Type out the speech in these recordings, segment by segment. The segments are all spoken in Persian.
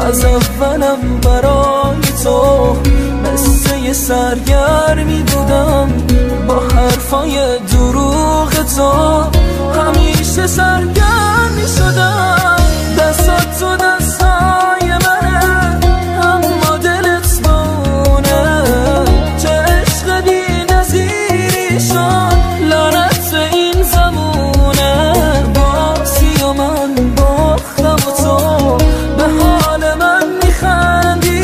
از اولم برای تو مثل یه سرگرمی بودم، با حرفای دروغ تو همیشه سرگرم می شدم. دستات تو دستای منه اما دلت بونه، چه عشق بی نظیری شد لعنت این زمونه. بازی و من باختم و تو به حال من میخندی،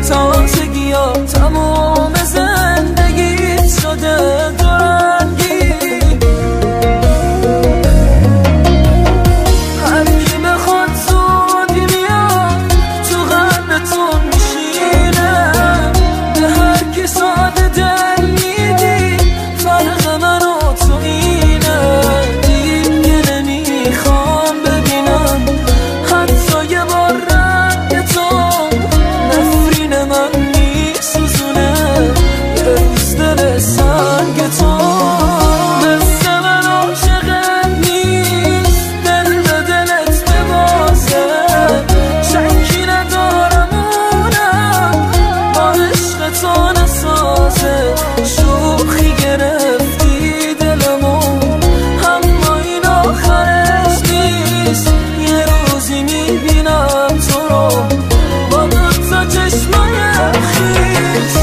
تازگی ها تموم زندگیت شده دورنگی. هر کی بخواد زودی میاد تو قلبتون میشینه، به هر کی ساده دل میدی فرق من و تو اینه. دیگه نمیخوام ببینم حتی یه بار رنگ تو، نفرین من میسوزونه یه روز دل سنگ تو. مثل من عاشقت نیست دل به دلت ببازه، شکی ندارم اونم با عشق تو نسازه. شوخی گرفتی دلمو اما این آخرش نیست، یه روزی میبینم تو رو با دوتا چشمای خیس.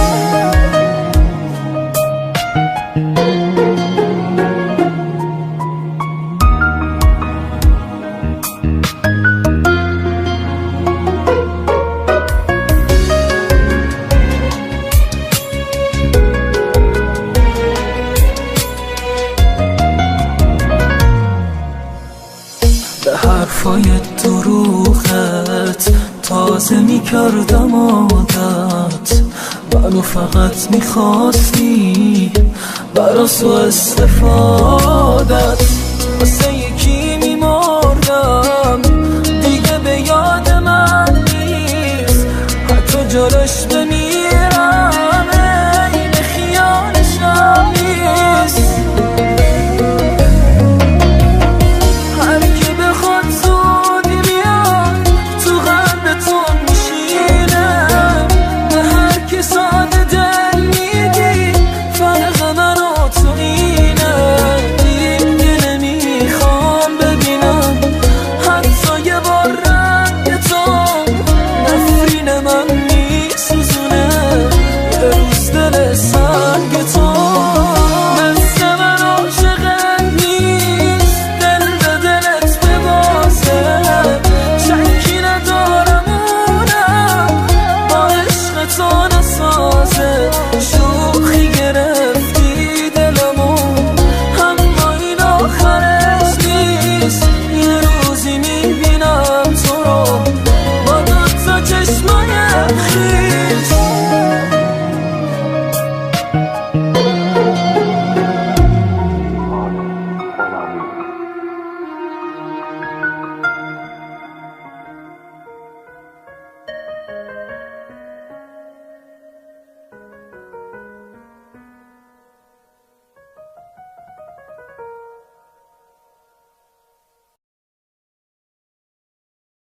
به حرفای دروغت تازه میکردم عادت، منو فقط میخواستی برا سو استفادت. واسه